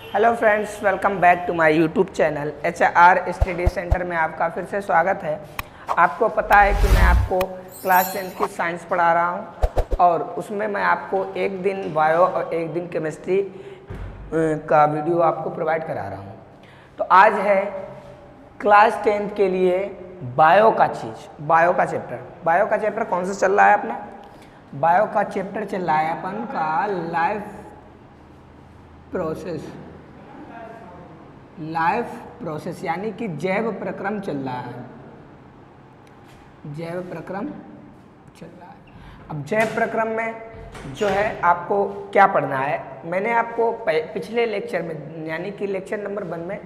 Hello friends, welcome back to my YouTube channel HR study centre में आपका फिर से स्वागत है। आपको पता है कि मैं आपको क्लास 10 की साइंस पढ़ा रहा हूं और उसमें मैं आपको एक दिन बायो और एक दिन केमिस्ट्री का वीडियो आपको प्रोवाइड करा रहा हूं। तो आज है क्लास 10 के लिए बायो का चैप्टर। बायो का चैप्टर कौन सा चल रहा है अपना? बायो का चैप्टर चल रहा है अपन का लाइफ प्रोसेस यानी कि जैव प्रक्रम चल रहा है। जैव प्रक्रम चल रहा है। अब जैव प्रक्रम में जो है आपको क्या पढ़ना है, मैंने आपको पिछले लेक्चर में यानी कि लेक्चर नंबर 1 में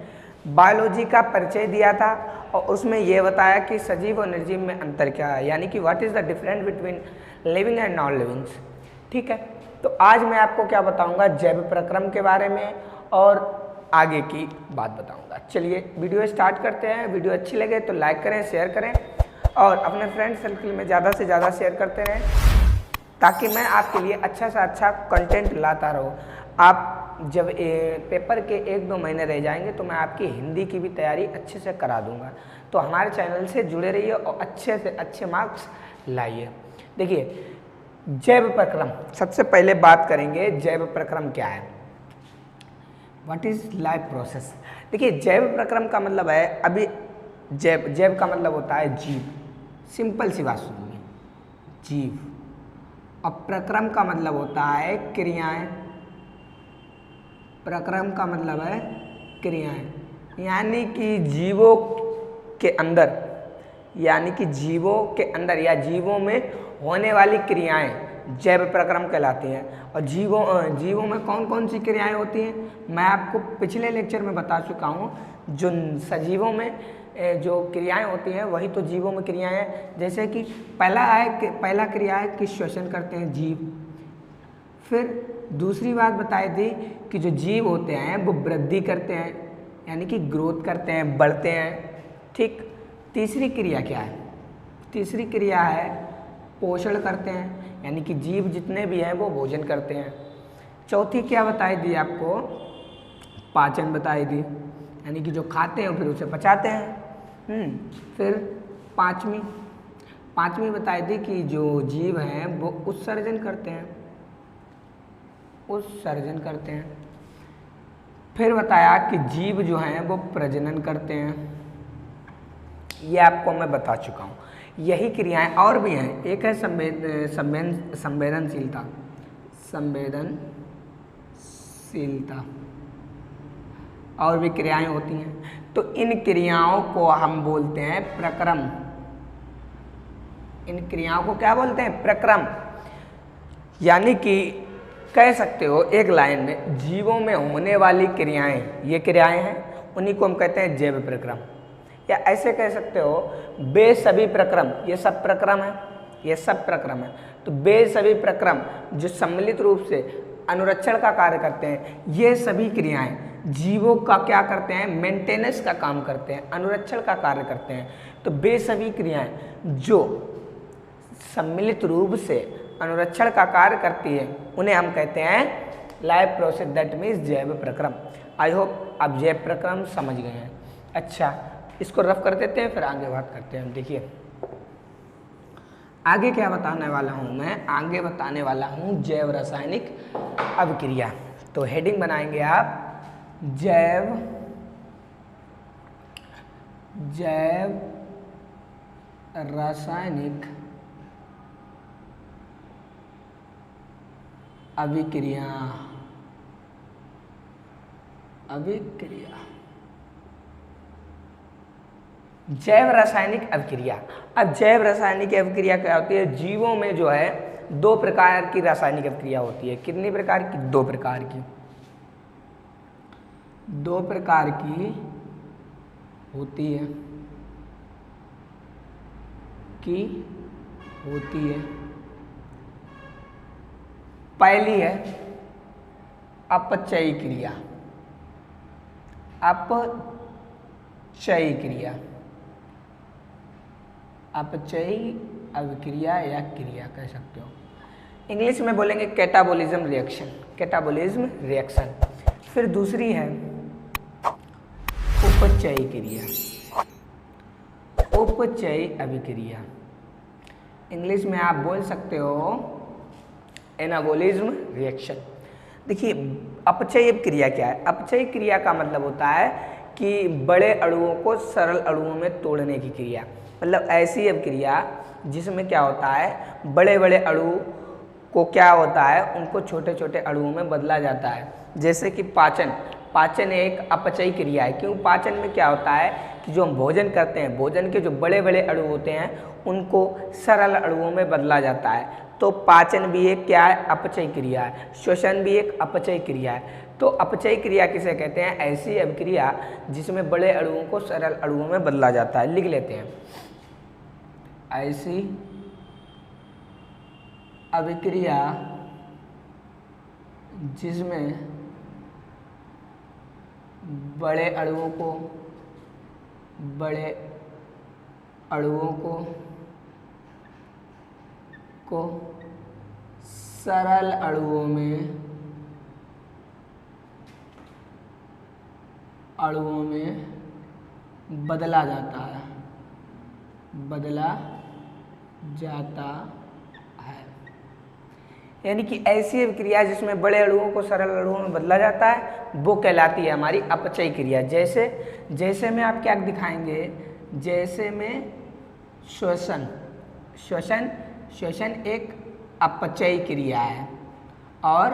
बायोलॉजी का परिचय दिया था और उसमें यह बताया कि सजीव और निर्जीव में अंतर क्या है, यानी कि what is the difference between living and non living. ठीक है, तो आज मैं आपको क्या बताऊंगा, जैव प्रक्रम के बारे में और आगे की बात बताऊंगा। चलिए वीडियो स्टार्ट करते हैं। वीडियो अच्छी लगे तो लाइक करें, शेयर करें और अपने फ्रेंड सर्कल में ज़्यादा से ज़्यादा शेयर करते रहें ताकि मैं आपके लिए अच्छा से अच्छा कंटेंट लाता रहूँ। आप जब पेपर के 1-2 महीने रह जाएंगे तो मैं आपकी हिंदी की भी तैयारी अच्छे से करा दूंगा। तो हमारे चैनल से जुड़े रहिए और अच्छे से अच्छे मार्क्स लाइए। देखिए, जैव प्रक्रम, सबसे पहले बात करेंगे जैव प्रक्रम क्या है, व्हाट इज लाइफ प्रोसेस। देखिए, जैव प्रक्रम का मतलब है, अभी जैव का मतलब होता है जीव, सिंपल सी बात सुनिए, जीव। और प्रक्रम का मतलब होता है क्रियाएं। प्रक्रम का मतलब है क्रियाएं, यानी कि जीवों के अंदर या जीवों में होने वाली क्रियाएं जैव प्रक्रम कहलाती हैं। और जीवों में कौन कौन सी क्रियाएं होती हैं मैं आपको पिछले लेक्चर में बता चुका हूँ। जो सजीवों में जो क्रियाएं होती हैं वही तो जीवों में क्रियाएं हैं। जैसे कि पहला क्रिया है कि श्वसन करते हैं जीव। फिर दूसरी बात बताई थी कि जो जीव होते हैं वो वृद्धि करते हैं, यानी कि ग्रोथ करते हैं, बढ़ते हैं। ठीक, तीसरी क्रिया क्या है? तीसरी क्रिया है पोषण करते हैं, यानी कि जीव जितने भी हैं वो भोजन करते हैं। चौथी क्या बताई दी आपको? पाचन बताई दी, यानी कि जो खाते हैं फिर उसे पचाते हैं। फिर पांचवी बताई दी कि जो जीव हैं वो उत्सर्जन करते हैं। फिर बताया कि जीव जो हैं वो प्रजनन करते हैं। ये आपको मैं बता चुका हूँ। यही क्रियाएं और भी हैं। एक है संवेदनशीलता, और भी क्रियाएं होती हैं। तो इन क्रियाओं को हम बोलते हैं प्रक्रम। इन क्रियाओं को क्या बोलते हैं? प्रक्रम। यानी कि कह सकते हो एक लाइन में, जीवों में होने वाली क्रियाएं, ये क्रियाएं हैं, उन्हीं को हम कहते हैं जैव प्रक्रम। या ऐसे कह सकते हो वे सभी प्रक्रम, ये सब प्रक्रम है। तो वे सभी प्रक्रम जो सम्मिलित रूप से अनुरक्षण का कार्य करते हैं, ये सभी क्रियाएं जीवों का क्या करते हैं? मेंटेनेंस का काम करते हैं, अनुरक्षण का कार्य करते हैं। तो वे सभी क्रियाएं जो सम्मिलित रूप से अनुरक्षण का कार्य करती है उन्हें हम कहते हैं लाइफ प्रोसेस, दैट मीन्स जैव प्रक्रम। आई होप आप जैव प्रक्रम समझ गए हैं। अच्छा, इसको रफ कर देते हैं, फिर आगे बात करते हैं। देखिए, आगे क्या बताने वाला हूँ मैं? आगे बताने वाला हूँ जैव रासायनिक अभिक्रिया। तो हेडिंग बनाएंगे आप जैव रासायनिक अभिक्रिया। जैव रासायनिक अभिक्रिया। अब जैव रासायनिक अभिक्रिया क्या होती है? जीवों में जो है 2 प्रकार की रासायनिक अभिक्रिया होती है। कितनी प्रकार की? 2 प्रकार की। 2 प्रकार की होती है। पहली है अपचयी क्रिया। अपचयी अभिक्रिया या क्रिया कह सकते हो। इंग्लिश में बोलेंगे कैटाबोलिज्म रिएक्शन। फिर दूसरी है उपचयी क्रिया, उपचयी अभिक्रिया। इंग्लिश में आप बोल सकते हो एनाबोलिज्म रिएक्शन। देखिए अपचयी क्रिया क्या है? अपचयी क्रिया का मतलब होता है कि बड़े अणुओं को सरल अणुओं में तोड़ने की क्रिया, मतलब ऐसी अभिक्रिया जिसमें क्या होता है, बड़े बड़े अणु को क्या होता है, उनको छोटे छोटे अणुओं में बदला जाता है। जैसे कि पाचन, पाचन एक अपचयी क्रिया है। क्यों? पाचन में क्या होता है कि जो हम भोजन करते हैं, भोजन के जो बड़े बड़े अणु होते हैं उनको सरल अणुओं में बदला जाता है। तो पाचन भी एक क्या है? अपचयी क्रिया है। श्वसन भी एक अपचयी क्रिया है। तो अपचयी क्रिया किसे कहते हैं? ऐसी अभिक्रिया जिसमें बड़े अणुओं को सरल अणुओं में बदला जाता है। लिख लेते हैं, ऐसी अभिक्रिया जिसमें बड़े अणुओं को सरल अणुओं में बदला जाता है, यानी कि ऐसी अभिक्रिया जिसमें बड़े अणुओं को सरल अणुओं में बदला जाता है वो कहलाती है हमारी अपचयी क्रिया। जैसे में आप क्या दिखाएंगे, जैसे में श्वसन एक अपचयी क्रिया है और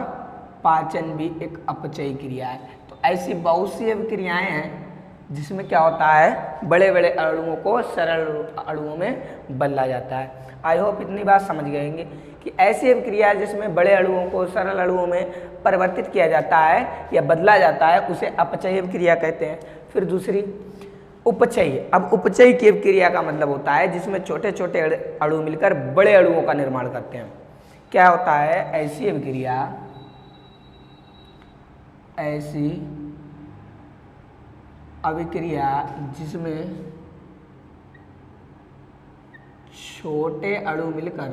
पाचन भी एक अपचयी क्रिया है। तो ऐसी बहुत सी अभिक्रियाएं हैं जिसमें क्या होता है, बड़े बड़े अणुओं को सरल अणुओं में बदला जाता है। आई होप इतनी बात समझ गए होंगे कि ऐसी अभिक्रिया जिसमें बड़े अणुओं को सरल अणुओं में परिवर्तित किया जाता है या बदला जाता है उसे अपचयी अभिक्रिया कहते हैं। फिर दूसरी उपचयी। अब उपचयी की अभिक्रिया का मतलब होता है जिसमें छोटे छोटे अणु मिलकर बड़े अणुओं का निर्माण करते हैं। क्या होता है? ऐसी अभिक्रिया जिसमें छोटे अणु मिलकर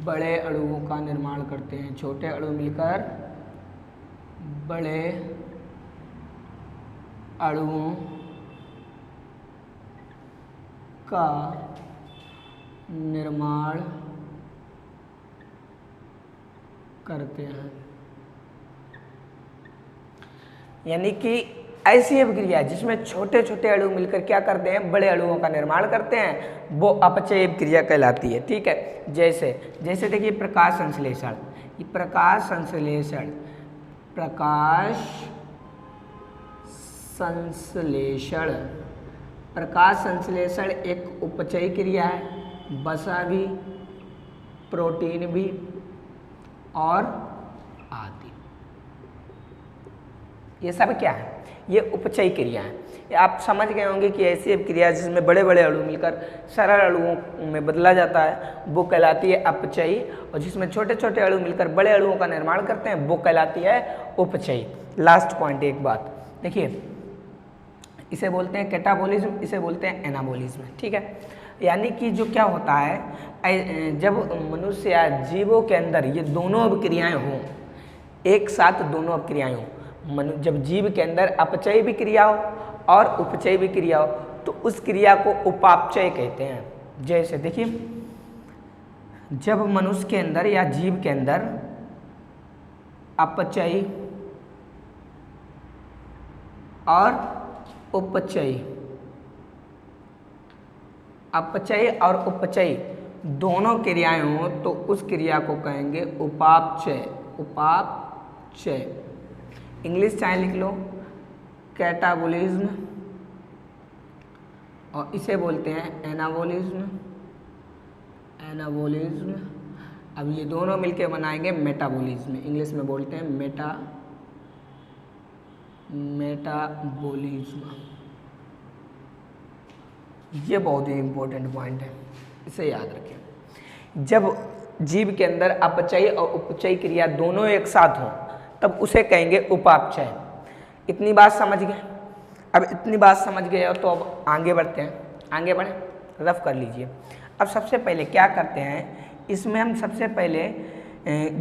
बड़े अणुओं का निर्माण करते हैं। छोटे अणु मिलकर बड़े अणुओं का निर्माण करते हैं। यानी कि ऐसी अभिक्रिया जिसमें छोटे छोटे अणु मिलकर क्या करते हैं, बड़े अणुओं का निर्माण करते हैं, वो अपचयी अभिक्रिया कहलाती है। ठीक है, जैसे देखिए प्रकाश संश्लेषण। ये प्रकाश संश्लेषण एक उपचयी क्रिया है। वसा भी, प्रोटीन भी और आदि, ये सब क्या है? ये उपचयी क्रिया है। आप समझ गए होंगे कि ऐसी अभिक्रिया जिसमें बड़े बड़े अणु मिलकर सरल अणुओं में बदला जाता है वो कहलाती है अपचयी, और जिसमें छोटे छोटे अणु मिलकर बड़े अणुओं का निर्माण करते हैं वो कहलाती है उपचयी। लास्ट पॉइंट एक बात देखिए, इसे बोलते हैं कैटाबोलिज्म, इसे बोलते हैं एनाबोलिज्म। ठीक है, यानी कि जो क्या होता है, जब मनुष्य या जीवों के अंदर ये दोनों अभिक्रियाएं हों, एक साथ दोनों अभिक्रियाएं हों, जब जीव के अंदर अपचयी भी क्रिया हो और उपचयी भी क्रिया हो तो उस क्रिया को उपापचय कहते हैं। जैसे देखिए, जब मनुष्य के अंदर या जीव के अंदर अपचयी और उपचयी दोनों क्रियाएं हों तो उस क्रिया को कहेंगे उपापचय। इंग्लिश चाहे लिख लो, कैटाबोलिज्म, और इसे बोलते हैं एनाबोलिज्म। अब ये दोनों मिलके बनाएंगे मेटाबोलिज्म। इंग्लिश में बोलते हैं मेटाबोलिज्म। ये बहुत ही इंपॉर्टेंट पॉइंट है, इसे याद रखें। जब जीव के अंदर अपचयी और उपचयी क्रिया दोनों एक साथ हों तब उसे कहेंगे उपापचय। इतनी बात समझ गए? अब इतनी बात समझ गए हो तो अब आगे बढ़ते हैं। आगे बढ़ें, रफ कर लीजिए। अब सबसे पहले क्या करते हैं इसमें हम सबसे पहले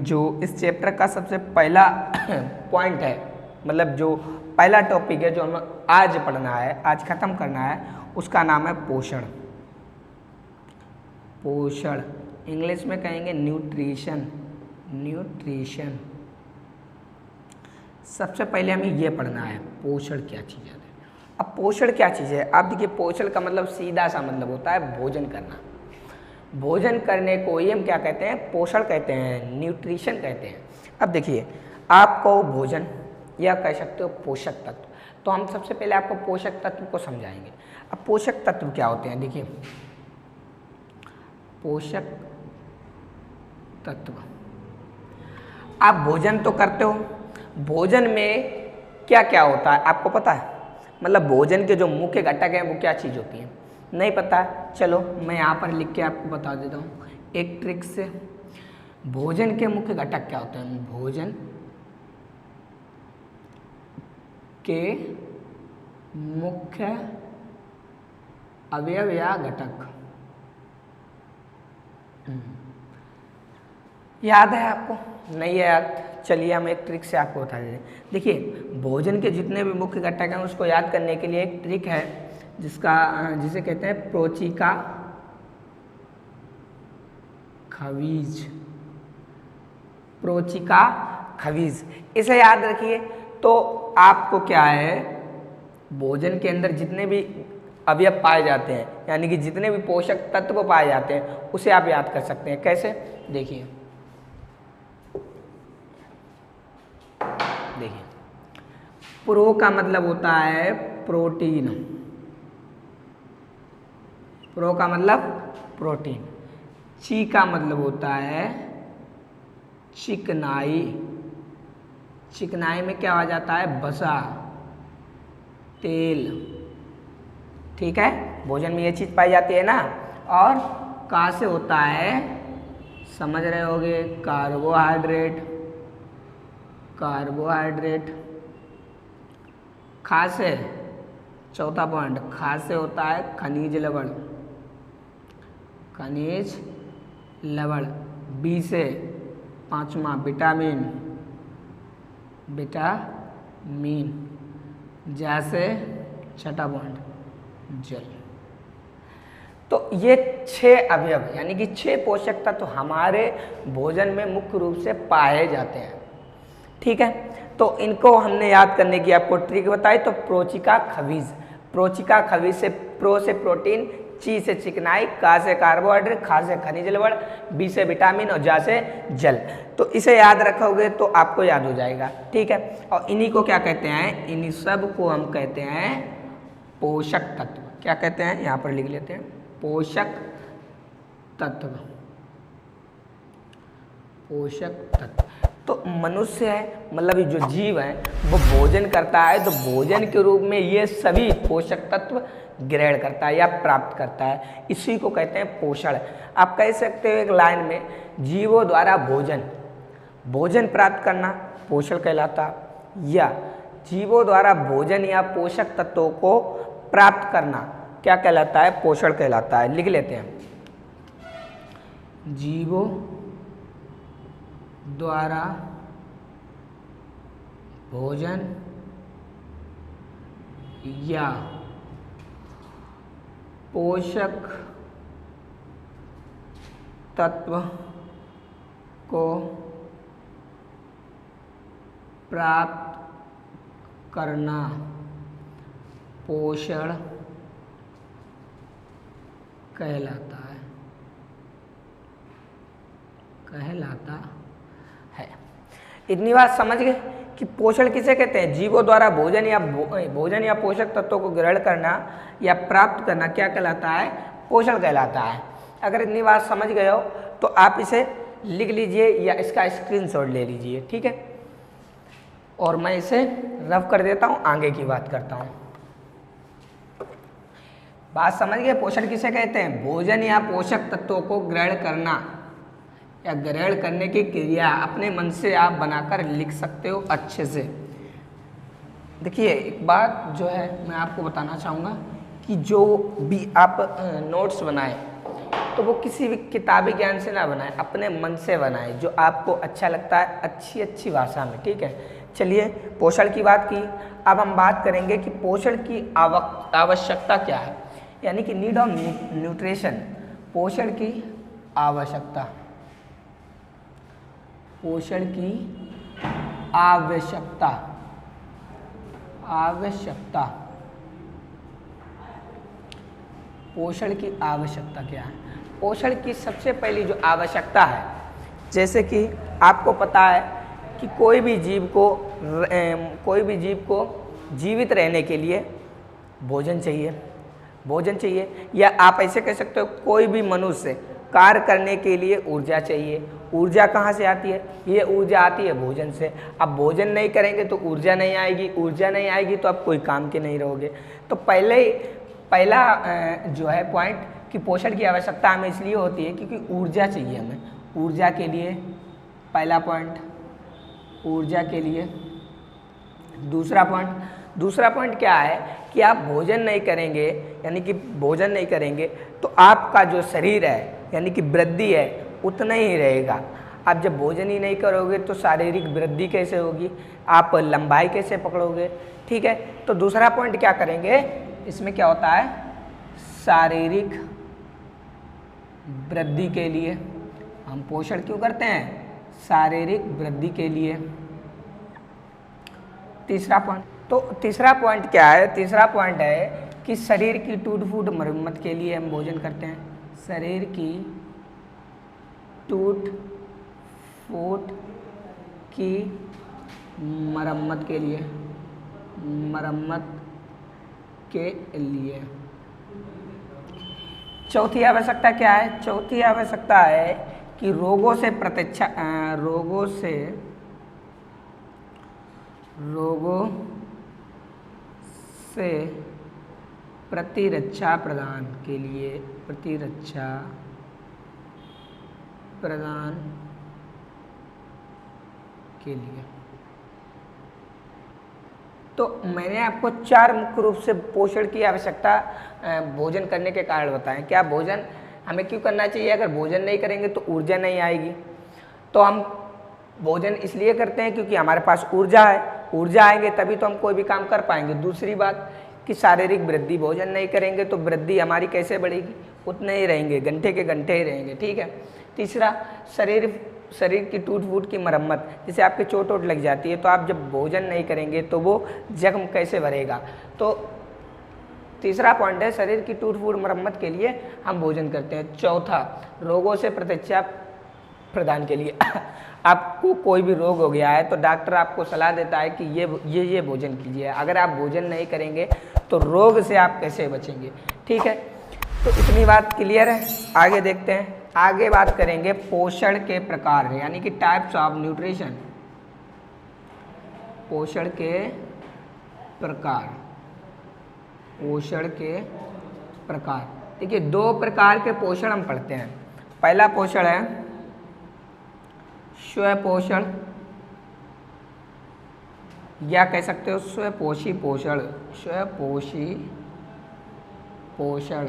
जो इस चैप्टर का सबसे पहला पॉइंट है, मतलब जो पहला टॉपिक है जो हम आज पढ़ना है, आज ख़त्म करना है, उसका नाम है पोषण। पोषण इंग्लिश में कहेंगे न्यूट्रिशन। न्यूट्रिशन सबसे पहले हमें ये पढ़ना है पोषण क्या चीज़ है। अब पोषण क्या चीज़ है, आप देखिए पोषण का मतलब सीधा सा मतलब होता है भोजन करना। भोजन करने को ही हम क्या कहते हैं, पोषण कहते हैं, न्यूट्रिशन कहते हैं। अब देखिए आपको भोजन या कह सकते हो पोषक तत्व, तो हम सबसे पहले आपको पोषक तत्व को समझाएंगे। अब पोषक तत्व क्या होते हैं, देखिए पोषक तत्व, आप भोजन तो करते हो, भोजन में क्या क्या होता है आपको पता है, मतलब भोजन के जो मुख्य घटक हैं वो क्या चीज़ होती है, नहीं पता, चलो मैं यहाँ पर लिख के आपको बता देता हूँ एक ट्रिक से। भोजन के मुख्य घटक क्या होते हैं, भोजन के मुख्य अवयव या घटक, याद है आपको, नहीं है याद, चलिए हम एक ट्रिक से आपको बता दें। देखिए भोजन के जितने भी मुख्य घटक हैं उसको याद करने के लिए एक ट्रिक है जिसे कहते हैं प्रोचिका खवीज। प्रोचिका खवीज, इसे याद रखिए। तो आपको क्या है, भोजन के अंदर जितने भी अवयव पाए जाते हैं, यानी कि जितने भी पोषक तत्व पाए जाते हैं, उसे आप याद कर सकते हैं। कैसे, देखिए प्रो का मतलब होता है प्रोटीन, प्रो का मतलब प्रोटीन। ची का मतलब होता है चिकनाई, चिकनाई में क्या आ जाता है, बसा, तेल, ठीक है, भोजन में ये चीज़ पाई जाती है ना। और का से होता है, समझ रहे होगे, कार्बोहाइड्रेट, कार्बोहाइड्रेट। खा से, चौथा पॉइंट, खा से होता है खनिज लवण, खनिज लवण। बी से पांचवा विटामिन, विटामिन। जैसे छठा पॉइंट जल। तो ये 6 अवयव यानी कि 6 पोषक तत्व हमारे भोजन में मुख्य रूप से पाए जाते हैं, ठीक है। तो इनको हमने याद करने की आपको ट्रिक बताई। तो प्रोचिका खवीज, प्रोचिका खवीज से प्रो से प्रोटीन, ची से चिकनाई, का से कार्बोहाइड्रेट, खा से खनिज लवण, बी से विटामिन और जा से जल। तो इसे याद रखोगे तो आपको याद हो जाएगा, ठीक है। और इन्हीं को क्या कहते हैं, इन्हीं सब को हम कहते हैं पोषक तत्व। क्या कहते हैं, यहाँ पर लिख लेते हैं, पोषक तत्व, पोषक तत्व। तो मनुष्य है, मतलब जो जीव है वो भोजन करता है, तो भोजन के रूप में ये सभी पोषक तत्व ग्रहण करता है या प्राप्त करता है, इसी को कहते हैं पोषण। आप कह सकते हो एक लाइन में, जीवों द्वारा भोजन, भोजन प्राप्त करना पोषण कहलाता, या जीवों द्वारा भोजन या पोषक तत्वों को प्राप्त करना क्या कहलाता है, पोषण कहलाता है। लिख लेते हैं, जीवों द्वारा भोजन या पोषक तत्व को प्राप्त करना पोषण कहलाता है, कहलाता है। इतनी बात समझ गए कि पोषण किसे कहते हैं, जीवों द्वारा भोजन या पोषक तत्वों को ग्रहण करना या प्राप्त करना क्या कहलाता है, पोषण कहलाता है। अगर इतनी बात समझ गए हो तो आप इसे लिख लीजिए या इसका स्क्रीनशॉट ले लीजिए, ठीक है। और मैं इसे रफ कर देता हूँ, आगे की बात करता हूँ। बात समझ गए, पोषण किसे कहते हैं, भोजन या पोषक तत्वों को ग्रहण करना या ग्रहण करने की क्रिया। अपने मन से आप बनाकर लिख सकते हो अच्छे से। देखिए एक बात जो है मैं आपको बताना चाहूँगा कि जो भी आप नोट्स बनाएं तो वो किसी भी किताबी ज्ञान से ना बनाए, अपने मन से बनाए, जो आपको अच्छा लगता है अच्छी अच्छी भाषा में। ठीक है, चलिए पोषण की बात की, अब हम बात करेंगे कि पोषण की आवश्यकता क्या है, यानी कि नीड ऑफ न्यूट्रिशन। पोषण की आवश्यकता, पोषण की आवश्यकता, आवश्यकता, पोषण की आवश्यकता क्या है? पोषण की सबसे पहली जो आवश्यकता है, जैसे कि आपको पता है कि कोई भी जीव को जीवित रहने के लिए भोजन चाहिए, भोजन चाहिए, या आप ऐसे कह सकते हो कोई भी मनुष्य कार्य करने के लिए ऊर्जा चाहिए। ऊर्जा कहाँ से आती है? ये ऊर्जा आती है भोजन से। अब भोजन नहीं करेंगे तो ऊर्जा नहीं आएगी, ऊर्जा नहीं आएगी तो आप कोई काम के नहीं रहोगे। तो पहला जो है पॉइंट कि पोषण की आवश्यकता हमें इसलिए होती है क्योंकि ऊर्जा चाहिए हमें, ऊर्जा के लिए पहला पॉइंट, ऊर्जा के लिए। दूसरा पॉइंट क्या है कि आप भोजन नहीं करेंगे, यानी कि भोजन नहीं करेंगे तो आपका जो शरीर है यानी कि वृद्धि है उतना ही रहेगा। आप जब भोजन ही नहीं करोगे तो शारीरिक वृद्धि कैसे होगी, आप लंबाई कैसे पकड़ोगे? ठीक है, तो दूसरा पॉइंट क्या करेंगे, इसमें क्या होता है, शारीरिक वृद्धि के लिए हम पोषण क्यों करते हैं? शारीरिक वृद्धि के लिए। तीसरा पॉइंट क्या है? तीसरा पॉइंट है कि शरीर की टूट फूट मरम्मत के लिए हम भोजन करते हैं। शरीर की टूट फूट की मरम्मत के लिए, चौथी आवश्यकता क्या है? चौथी आवश्यकता है कि रोगों से प्रतिरक्षा प्रदान के लिए, प्रतिरक्षा प्रदान के लिए। तो मैंने आपको 4 मुख्य रूप से पोषण की आवश्यकता भोजन करने के कारण बताएं। क्या भोजन हमें क्यों करना चाहिए? अगर भोजन नहीं करेंगे तो ऊर्जा नहीं आएगी, तो हम भोजन इसलिए करते हैं क्योंकि हमारे पास ऊर्जा है, ऊर्जा आएंगे तभी तो हम कोई भी काम कर पाएंगे। दूसरी बात कि शारीरिक वृद्धि, भोजन नहीं करेंगे तो वृद्धि हमारी कैसे बढ़ेगी? उतने ही रहेंगे, घंटे के घंटे ही रहेंगे। ठीक है। तीसरा, शरीर की टूट फूट की मरम्मत, जैसे आपके चोट वोट लग जाती है तो आप जब भोजन नहीं करेंगे तो वो जख्म कैसे भरेगा? तो तीसरा पॉइंट है शरीर की टूट फूट मरम्मत के लिए हम भोजन करते हैं। चौथा, रोगों से प्रतिरक्षा प्रदान के लिए आपको कोई भी रोग हो गया है तो डॉक्टर आपको सलाह देता है कि ये भोजन कीजिए। अगर आप भोजन नहीं करेंगे तो रोग से आप कैसे बचेंगे? ठीक है, तो इतनी बात क्लियर है। आगे देखते हैं, आगे बात करेंगे पोषण के प्रकार, यानी कि टाइप्स ऑफ न्यूट्रिशन। पोषण के प्रकार, पोषण के प्रकार। देखिए 2 प्रकार के पोषण हम पढ़ते हैं। पहला पोषण है स्वपोषण, या कह सकते हो स्वपोषी पोषण, स्वपोषी पोषण,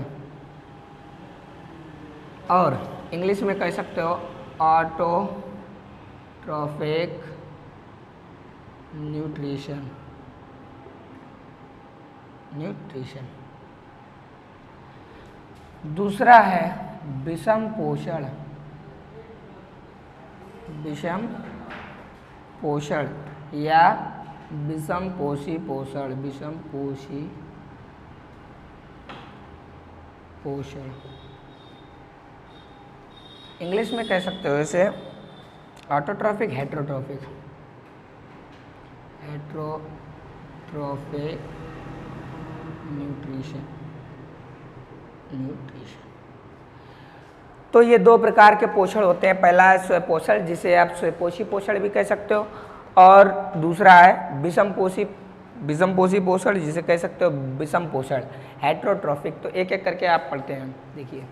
और इंग्लिश में कह सकते हो ऑटोट्रॉफिक न्यूट्रिशन। दूसरा है विषम पोषण, विषम पोषण या विषम पोषी पोषण, विषम पोषी पोषण। इंग्लिश में कह सकते हो इसे ऑटोट्रॉफिक, हेट्रोट्रॉफिक, हेट्रोट्रॉफिक न्यूट्रिशन। तो ये 2 प्रकार के पोषण होते हैं। पहला है स्वपोषण, जिसे आप स्वपोषी पोषण भी कह सकते हो, और दूसरा है विषम पोषी पोषण, जिसे कह सकते हो विषम पोषण, हेट्रोट्रॉफिक। तो एक एक करके आप पढ़ते हैं। देखिए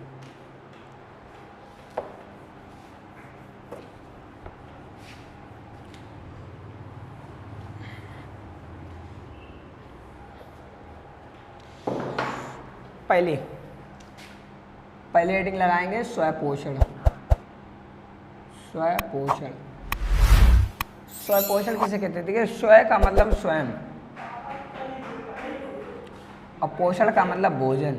पहले हेडिंग लगाएंगे स्वपोषण। स्वपोषण, स्वपोषण किसे कहते हैं? देखिए, स्व का मतलब स्वयं और पोषण का मतलब भोजन।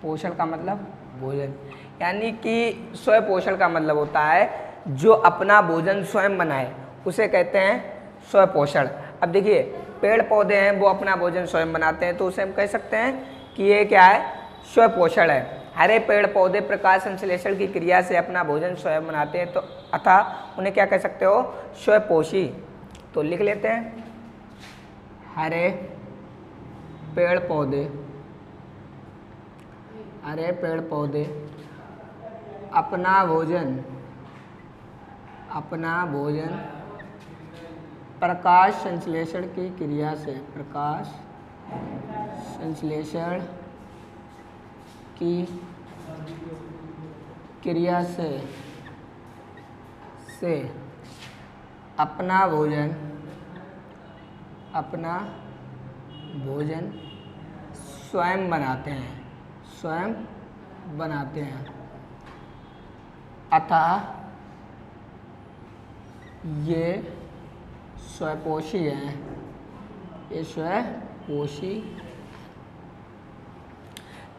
पोषण का मतलब भोजन, यानी कि स्वपोषण का मतलब होता है जो अपना भोजन स्वयं बनाए, उसे कहते हैं स्वपोषण। अब देखिए, पेड़ पौधे हैं वो अपना भोजन स्वयं बनाते हैं, तो उसे हम कह सकते हैं कि ये क्या है? स्वपोषण है। हरे पेड़ पौधे प्रकाश संश्लेषण की क्रिया से अपना भोजन स्वयं बनाते हैं, तो अतः उन्हें क्या कह सकते हो? स्वपोषी। तो लिख लेते हैं, हरे पेड़ पौधे, हरे पेड़ पौधे अपना भोजन प्रकाश संश्लेषण की क्रिया से, प्रकाश संश्लेषण की क्रिया से अपना भोजन स्वयं बनाते हैं, अतः ये स्वपोषी हैं, ये स्वपोषी।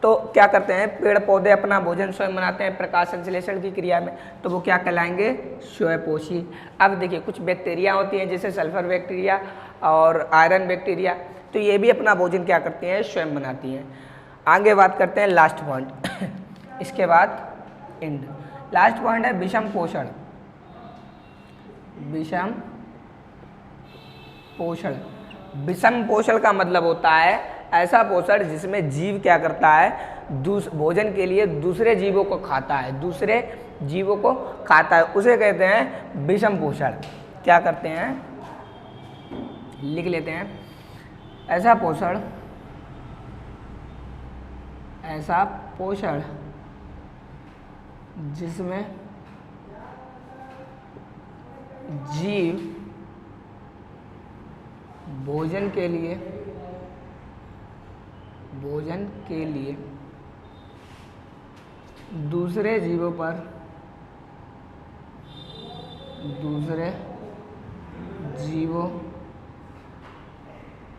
तो क्या करते हैं? पेड़ पौधे अपना भोजन स्वयं बनाते हैं प्रकाश संश्लेषण की क्रिया में, तो वो क्या कहलाएंगे? स्वपोषी। अब देखिए, कुछ बैक्टीरिया होती हैं जैसे सल्फर बैक्टीरिया और आयरन बैक्टीरिया, तो ये भी अपना भोजन क्या करती हैं? स्वयं बनाती हैं। आगे बात करते हैं लास्ट पॉइंट, इसके बाद एंड। लास्ट पॉइंट है विषम पोषण। विषम पोषण, विषम पोषण का मतलब होता है ऐसा पोषण जिसमें जीव क्या करता है? भोजन के लिए दूसरे जीवों को खाता है, उसे कहते हैं विषम पोषण। क्या करते हैं? लिख लेते हैं, ऐसा पोषण जिसमें जीव भोजन के लिए दूसरे जीवों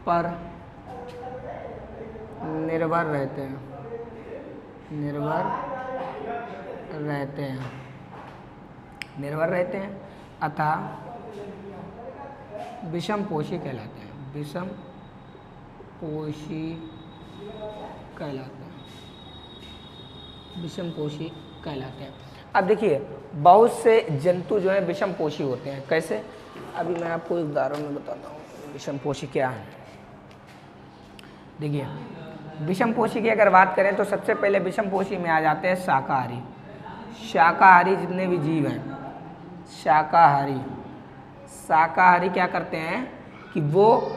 पर निर्भर रहते हैं, अतः विषम पोषी कहलाते हैं। विषम पोषी कहलाते हैं। अब देखिए, बहुत से जंतु जो है विषम पोषी होते हैं। कैसे? अभी मैं आपको एक उदाहरण में बताता हूँ विषम पोषी क्या है। देखिए, विषम पोषी की अगर बात करें तो सबसे पहले विषम पोषी में आ जाते हैं शाकाहारी। शाकाहारी जितने भी जीव हैं, शाकाहारी क्या करते हैं कि वो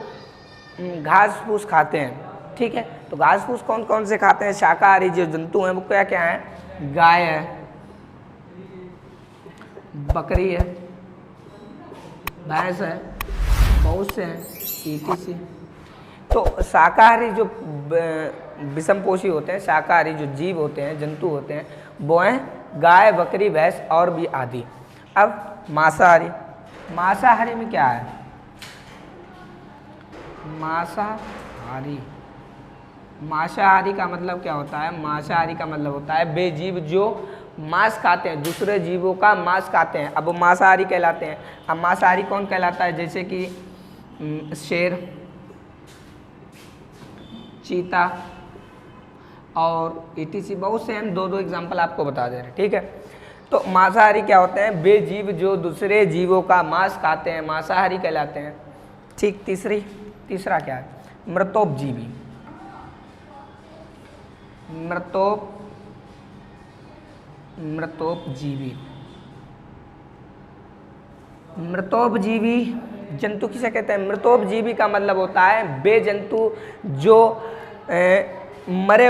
घास फूस खाते हैं। ठीक है, तो घास फूस कौन कौन से खाते हैं? शाकाहारी जो जंतु हैं वो क्या क्या हैं? गाय है, बकरी है, भैंस है, बहुत से हैं, etc। तो शाकाहारी जो विषम पोषी होते हैं, शाकाहारी जो जीव होते हैं, जंतु होते हैं, वो हैं गाय, बकरी, भैंस और भी आदि। अब मांसाहारी में क्या है? मांसाहारी का मतलब क्या होता है? मांसाहारी का मतलब होता है वे जीव जो मांस खाते हैं, दूसरे जीवों का मांस खाते हैं, अब वो मांसाहारी कहलाते हैं। अब मांसाहारी कौन कहलाता है? जैसे कि शेर, चीता और etc। बहुत से हम दो दो आपको बता दे रहे हैं। ठीक है, तो मांसाहारी क्या होते हैं? वे जीव जो दूसरे जीवों का मांस खाते हैं, मांसाहारी कहलाते हैं। ठीक, तीसरा क्या है? मृतोपजीवी। मृतोपजीवी जंतु किसे कहते हैं? मृतोपजीवी का मतलब होता है वे जंतु जो मरे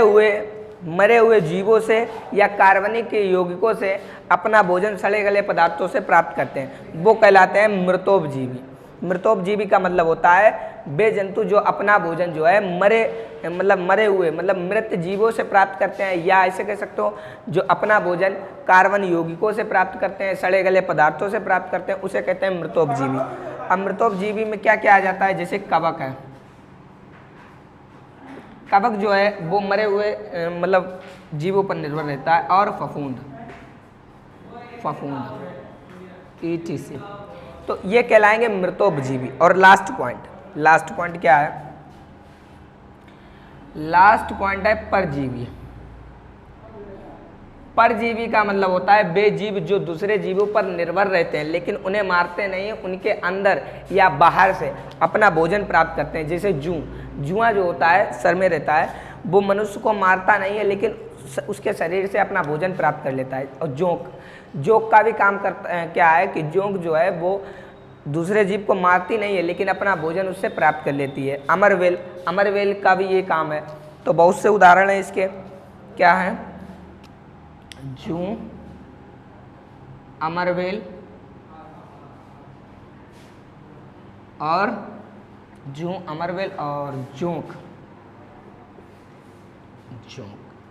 हुए जीवों से या कार्बनिक यौगिकों से अपना भोजन सड़े गले पदार्थों से प्राप्त करते हैं, वो कहलाते हैं मृतोपजीवी। मृतोपजीवी का मतलब होता है वे जंतु जो अपना भोजन जो है मरे हुए मतलब मृत जीवों से प्राप्त करते हैं, या ऐसे कह सकते हो जो अपना भोजन कार्बन यौगिकों से प्राप्त करते हैं, सड़े गले पदार्थों से प्राप्त करते हैं, उसे कहते हैं मृतोपजीवी। अब मृतोपजीवी में क्या क्या आ जाता है, जैसे कवक है, कवक जो है वो मरे हुए मतलब जीवों पर निर्भर रहता है, और फफूंद ETC, तो ये कहलाएंगे मृतोपजीवी। और लास्ट पॉइंट क्या है, लास्ट पॉइंट है परजीवी। परजीवी का मतलब होता है वे जीव जो दूसरे जीवों पर निर्भर रहते हैं लेकिन उन्हें मारते नहीं, उनके अंदर या बाहर से अपना भोजन प्राप्त करते हैं। जैसे जुआ जो होता है सर में रहता है, वो मनुष्य को मारता नहीं है लेकिन उसके शरीर से अपना भोजन प्राप्त कर लेता है। और जोंक का भी काम करता है, क्या है कि जोंक जो है वो दूसरे जीव को मारती नहीं है लेकिन अपना भोजन उससे प्राप्त कर लेती है। अमरवेल का भी ये काम है। तो बहुत से उदाहरण हैं इसके, क्या है, जूं, अमरवेल और जोंक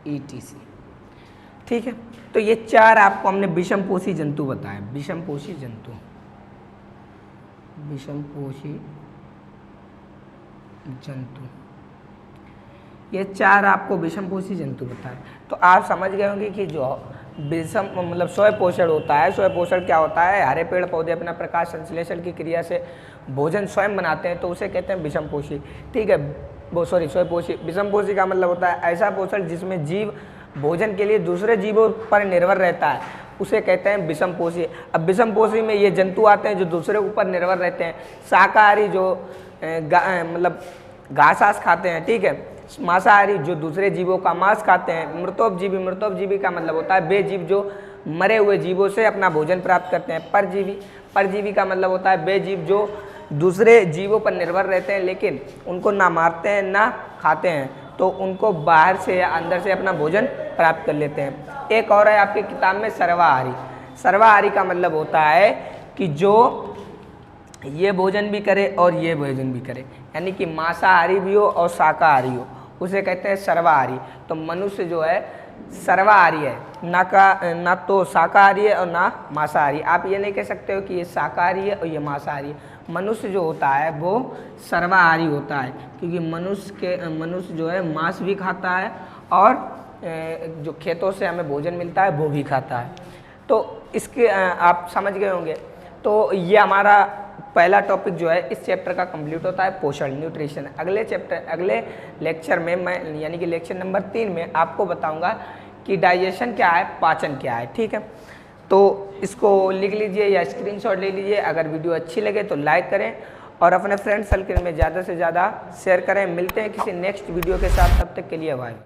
ETC। ठीक है, तो ये 4 आपको हमने विषमपोषी जंतु बताए। विषमपोषी जंतु ये 4 आपको विषमपोषी जंतु बताए। तो आप समझ गए होंगे कि जो विषम मतलब स्वयं पोषण होता है, स्वयं पोषण क्या होता है, हरे पेड़ पौधे अपना प्रकाश संश्लेषण की क्रिया से भोजन स्वयं बनाते हैं, तो उसे कहते हैं विषमपोषी। ठीक है, स्वयंपोषी। विषमपोषी का मतलब होता है ऐसा पोषण जिसमें जीव भोजन के लिए दूसरे जीवों पर निर्भर रहता है, उसे कहते हैं विषमपोषी। अब विषमपोषी में ये जंतु आते हैं जो दूसरे ऊपर निर्भर रहते हैं। शाकाहारी जो मतलब घास खाते हैं, ठीक है। मांसाहारी जो दूसरे जीवों का मांस खाते हैं। मृतोपजीवी का मतलब होता है वे जीव जो मरे हुए जीवों से अपना भोजन प्राप्त करते हैं। परजीवी का मतलब होता है वे जीव जो दूसरे जीवों पर निर्भर रहते हैं लेकिन उनको ना मारते हैं ना खाते हैं, तो उनको बाहर से या अंदर से अपना भोजन प्राप्त कर लेते हैं। एक और है आपकी किताब में सर्वाहारी का मतलब होता है कि जो ये भोजन भी करे और ये भोजन भी करे, यानी कि मांसाहारी भी हो और शाकाहारी हो, उसे कहते हैं सर्वाहारी। तो मनुष्य जो है सर्वाहारी है, ना तो शाकाहारी है और ना मांसाहारी। आप ये नहीं कह सकते हो कि ये शाकाहारी है और ये मांसाहारी है। मनुष्य जो होता है वो सर्वाहारी होता है, क्योंकि मनुष्य जो है मांस भी खाता है और जो खेतों से हमें भोजन मिलता है वो भी खाता है। तो इसके आप समझ गए होंगे। तो ये हमारा पहला टॉपिक जो है इस चैप्टर का कंप्लीट होता है, पोषण, न्यूट्रिशन। अगले लेक्चर में मैं यानी कि लेक्चर नंबर 3 में आपको बताऊंगा कि डाइजेशन क्या है, पाचन क्या है। ठीक है, तो इसको लिख लीजिए या स्क्रीनशॉट ले लीजिए। अगर वीडियो अच्छी लगे तो लाइक करें और अपने फ्रेंड सर्कल में ज़्यादा से ज़्यादा शेयर करें। मिलते हैं किसी नेक्स्ट वीडियो के साथ, तब तक के लिए बाय।